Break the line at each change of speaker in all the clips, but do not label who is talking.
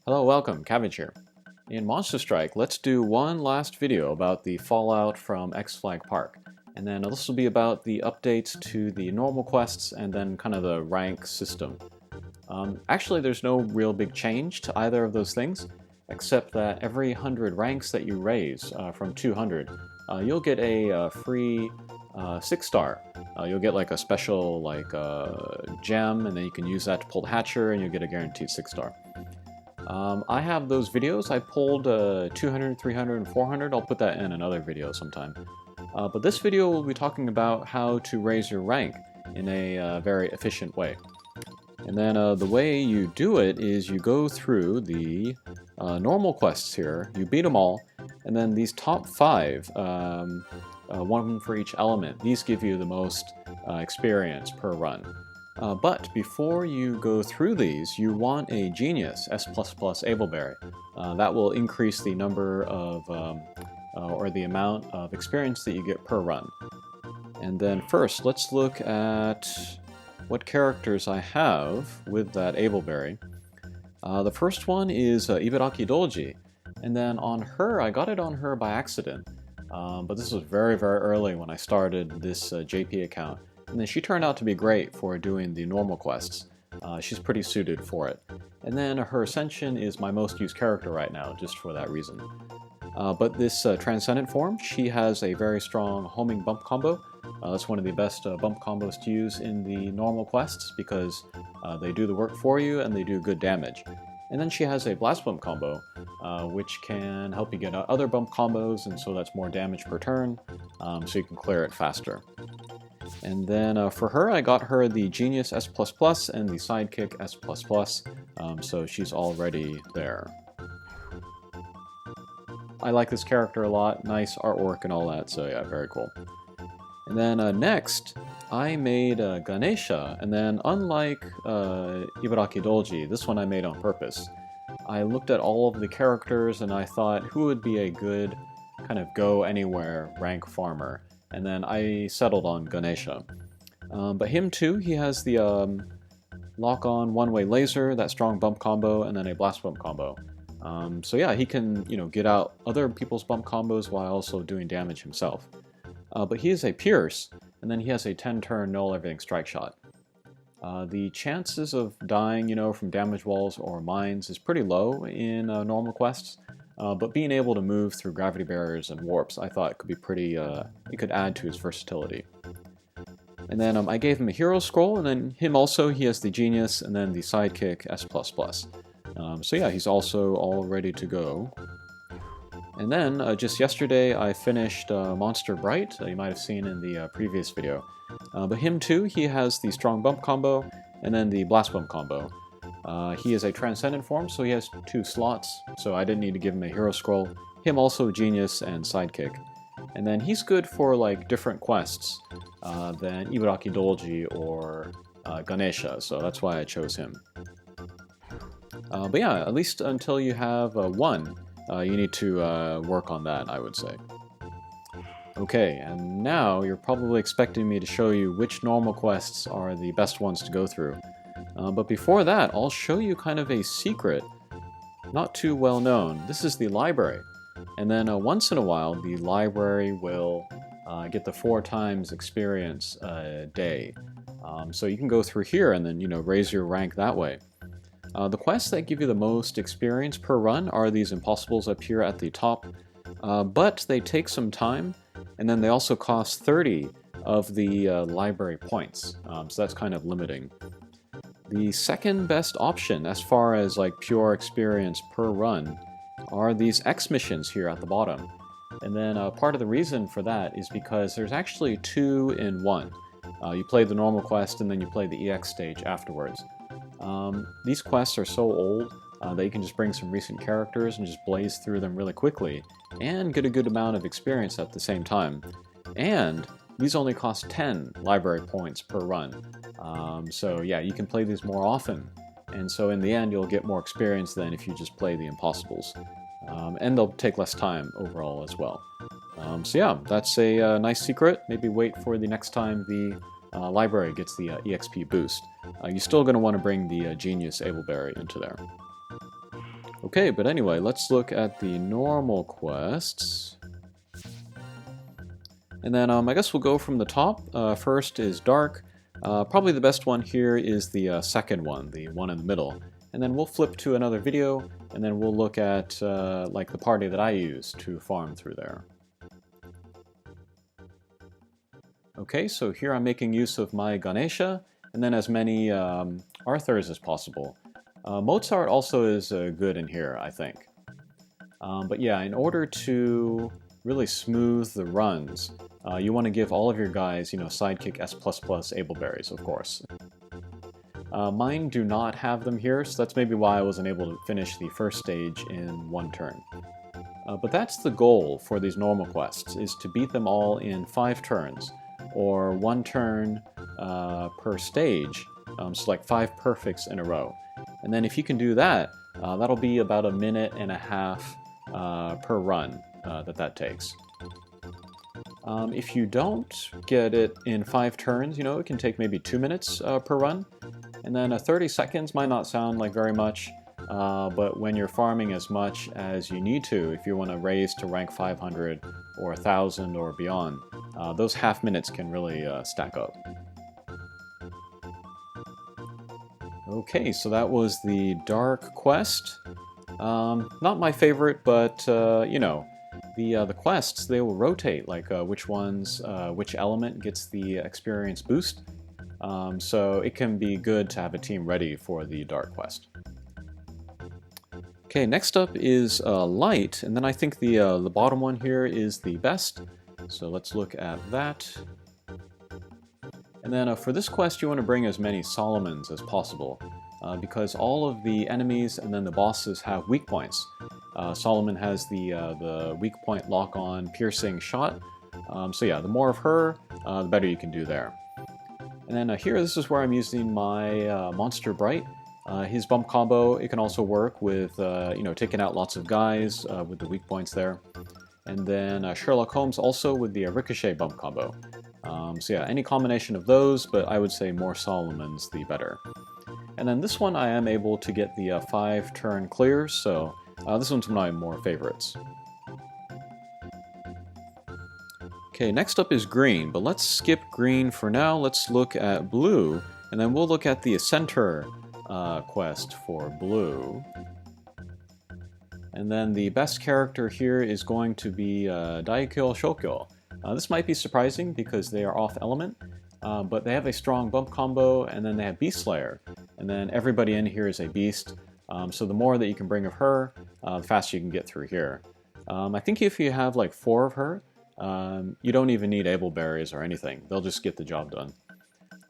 Hello, welcome, Cabbage here. In Monster Strike, let's do one last video about the fallout from X-Flag Park. And then this will be about the updates to the normal quests and then kind of the rank system. Actually, there's no real big change to either of those things, except that every 100 ranks that you raise from 200, you'll get a free 6-star. You'll get like a special gem, and then you can use that to pull the hatcher, and you'll get a guaranteed 6-star. I have those videos. I pulled 200, 300, and 400. I'll put that in another video sometime. But this video will be talking about how to raise your rank in a very efficient way. And then the way you do it is you go through the normal quests here, you beat them all, and then these top 5, one for each element, these give you the most experience per run. But before you go through these, you want a Genius S++ Ableberry. That will increase the number of, or the amount of experience that you get per run. And then first, let's look at what characters I have with that Ableberry. The first one is Ibaraki Dolji, and then on her, I got it on her by accident. But this was very, very early when I started this JP account. And then she turned out to be great for doing the normal quests. She's pretty suited for it. And then her Ascension is my most used character right now, just for that reason. But this Transcendent form, she has a very strong homing bump combo. That's one of the best bump combos to use in the normal quests because they do the work for you and they do good damage. And then she has a blast bump combo, which can help you get other bump combos, and so that's more damage per turn, so you can clear it faster. And then for her, I got her the Genius S++ and the Sidekick S++, so she's already there. I like this character a lot, nice artwork and all that, so yeah, very cool. And then next, I made Ganesha, and then unlike Ibaraki Dolji, this one I made on purpose. I looked at all of the characters and I thought who would be a good kind of go-anywhere rank farmer. And then I settled on Ganesha. But him too, he has the lock-on one-way laser, that strong bump combo, and then a blast bump combo. So yeah, he can get out other people's bump combos while also doing damage himself. But he is a Pierce, and then he has a 10-turn null everything strike shot. The chances of dying, from damage walls or mines is pretty low in normal quests. But being able to move through gravity barriers and warps, I thought could be pretty, it could add to his versatility. And then I gave him a hero scroll, and then him also, he has the Genius, and then the Sidekick S++. So yeah, he's also all ready to go. And then, just yesterday, I finished Monster Bright, you might have seen in the previous video. But him too, he has the strong bump combo, and then the blast bump combo. He is a Transcendent form, so he has 2 slots, so I didn't need to give him a hero scroll. Him also Genius and Sidekick. And then he's good for like different quests than Ibaraki Dolji or Ganesha, so that's why I chose him. But yeah, at least until you have 1, you need to work on that, I would say. Okay, and now you're probably expecting me to show you which normal quests are the best ones to go through. But before that, I'll show you kind of a secret, not too well known. This is the library. And then once in a while, the library will get the 4 times experience a day. So you can go through here and then, raise your rank that way. The quests that give you the most experience per run are these impossibles up here at the top. But they take some time, and then they also cost 30 of the library points. So that's kind of limiting. The second best option as far as like pure experience per run are these X missions here at the bottom. And then part of the reason for that is because there's actually 2 in 1. You play the normal quest and then you play the EX stage afterwards. These quests are so old that you can just bring some recent characters and just blaze through them really quickly and get a good amount of experience at the same time. And these only cost 10 library points per run. So yeah, you can play these more often. And so in the end, you'll get more experience than if you just play the impossibles. And they'll take less time overall as well. So yeah, that's a nice secret. Maybe wait for the next time the library gets the EXP boost. You're still going to want to bring the Genius Ableberry into there. Okay, but anyway, let's look at the normal quests. And then I guess we'll go from the top. First is Dark. Probably the best one here is the second one, the one in the middle. And then we'll flip to another video, and then we'll look at like the party that I use to farm through there. Okay, so here I'm making use of my Ganesha, and then as many Arthurs as possible. Mozart also is good in here, I think. But yeah, in order to really smooth the runs, you want to give all of your guys, sidekick S++ ableberries, of course. Mine do not have them here, so that's maybe why I wasn't able to finish the first stage in one turn. But that's the goal for these normal quests, is to beat them all in 5 turns, or 1 turn per stage, so like 5 perfects in a row. And then if you can do that, that'll be about 1.5 minutes per run that takes. If you don't get it in 5 turns, it can take maybe 2 minutes per run. And then 30 seconds might not sound like very much, but when you're farming as much as you need to, if you want to raise to rank 500 or 1,000 or beyond, those half minutes can really stack up. Okay, so that was the Dark Quest. Not my favorite, but the quests, they will rotate, like which element gets the experience boost. So it can be good to have a team ready for the Dark Quest. Okay, next up is Light, and then I think the bottom one here is the best. So let's look at that. And then for this quest, you want to bring as many Solomons as possible, because all of the enemies and then the bosses have weak points. Solomon has the weak point lock-on piercing shot. So yeah, the more of her, the better you can do there. And then here, this is where I'm using my Monster Bright. His bump combo, it can also work with taking out lots of guys with the weak points there. And then Sherlock Holmes also with the Ricochet bump combo. So yeah, any combination of those, but I would say more Solomons the better. And then this one I am able to get the 5-turn clears, so this one's one of my more favorites. Okay, next up is Green, but let's skip Green for now. Let's look at Blue, and then we'll look at the Center quest for Blue. And then the best character here is going to be Daikyo Shokyo. This might be surprising because they are off element, but they have a strong bump combo, and then they have Beast Slayer. And then everybody in here is a beast, so the more that you can bring of her, the faster you can get through here. I think if you have like 4 of her, you don't even need ableberries or anything. They'll just get the job done.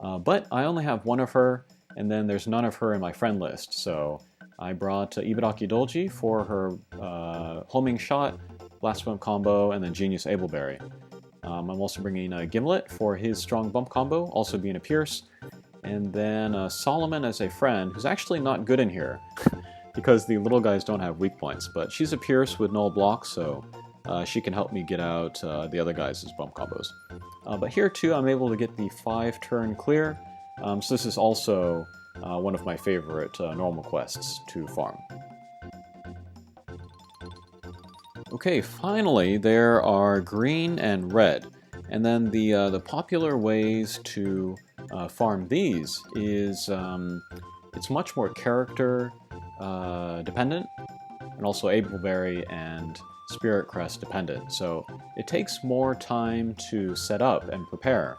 But I only have 1 of her, and then there's none of her in my friend list, so I brought Ibaraki Dolji for her homing shot, blast bump combo, and then Genius Ableberry. I'm also bringing Gimlet for his strong bump combo, also being a Pierce, and then Solomon as a friend, who's actually not good in here, because the little guys don't have weak points, but she's a Pierce with null block, so she can help me get out the other guys' bump combos. But here too, I'm able to get the 5-turn clear, so this is also one of my favorite normal quests to farm. Okay, finally there are Green and Red, and then the popular ways to farm these is it's much more character dependent, and also Ableberry and Spirit Crest dependent. So it takes more time to set up and prepare,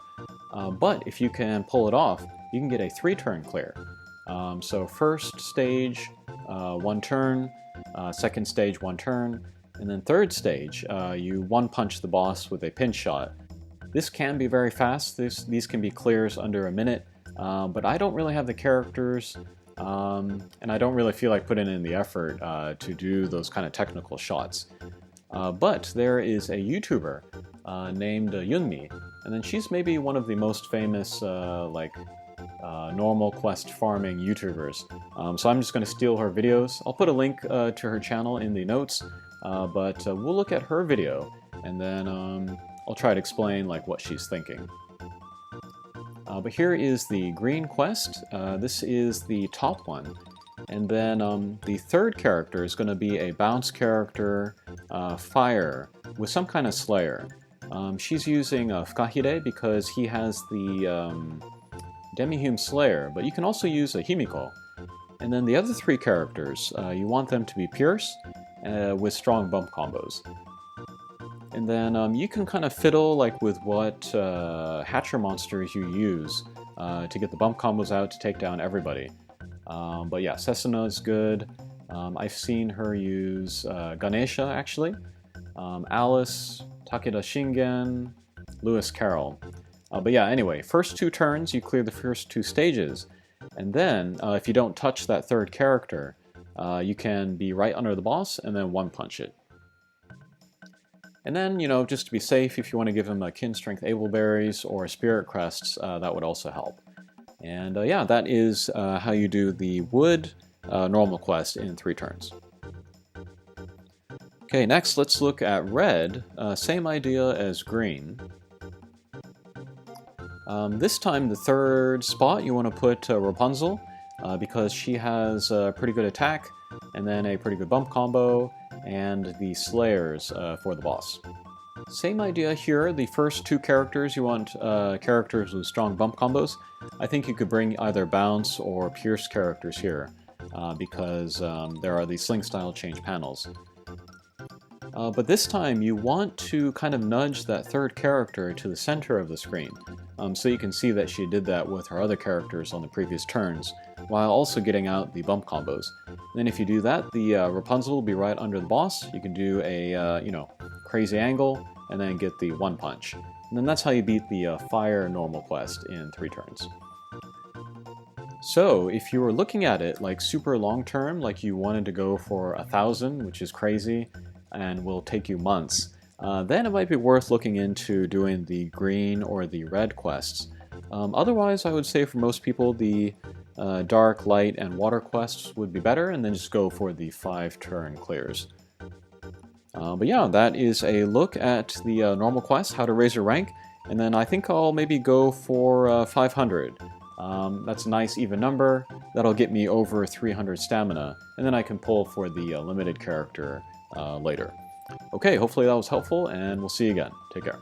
but if you can pull it off, you can get a 3-turn clear. So first stage, 1 turn, second stage, 1 turn, and then third stage, you 1-punch the boss with a pinch shot. This can be very fast. These can be clears under a minute, but I don't really have the characters, and I don't really feel like putting in the effort to do those kind of technical shots. But there is a YouTuber named Yunmi, and then she's maybe one of the most famous normal quest farming YouTubers. So I'm just going to steal her videos. I'll put a link to her channel in the notes, but we'll look at her video, and then I'll try to explain like what she's thinking. But here is the Green quest. This is the top one, And then the third character is going to be a bounce character, Fire, with some kind of Slayer. She's using Fukahide because he has the Demi-Hume Slayer, but you can also use a Himiko. And then the other three characters, you want them to be Pierce with strong bump combos. And then you can kind of fiddle like with what Hatcher monsters you use to get the bump combos out to take down everybody. But yeah, Sesuna is good. I've seen her use Ganesha, actually. Alice, Takeda Shingen, Lewis Carroll. But yeah, anyway, first two turns, you clear the first two stages. And then, if you don't touch that third character, you can be right under the boss and then one-punch it. And then, just to be safe, if you want to give him a Kin Strength Ableberries or Spirit Crests, that would also help. And yeah, that is how you do the Wood normal quest in 3 turns. Okay, next let's look at Red. Same idea as Green. This time, the third spot, you want to put Rapunzel, because she has a pretty good attack, and then a pretty good bump combo, and the Slayers for the boss. Same idea here. The first 2 characters, you want characters with strong bump combos. I think you could bring either Bounce or Pierce characters here, because there are these Sling style change panels. But this time you want to kind of nudge that third character to the center of the screen, so you can see that she did that with her other characters on the previous turns, while also getting out the bump combos. And then if you do that, the Rapunzel will be right under the boss. You can do a crazy angle, and then get the one punch. And then that's how you beat the Fire normal quest in 3 turns. So, if you were looking at it like super long term, like you wanted to go for 1,000, which is crazy, and will take you months, then it might be worth looking into doing the green or the red quests. Otherwise, I would say for most people, the dark, light, and water quests would be better, and then just go for the 5-turn clears. But yeah, that is a look at the normal quest, how to raise your rank, and then I think I'll maybe go for 500. That's a nice even number. That'll get me over 300 stamina, and then I can pull for the limited character later. Okay, hopefully that was helpful, and we'll see you again. Take care.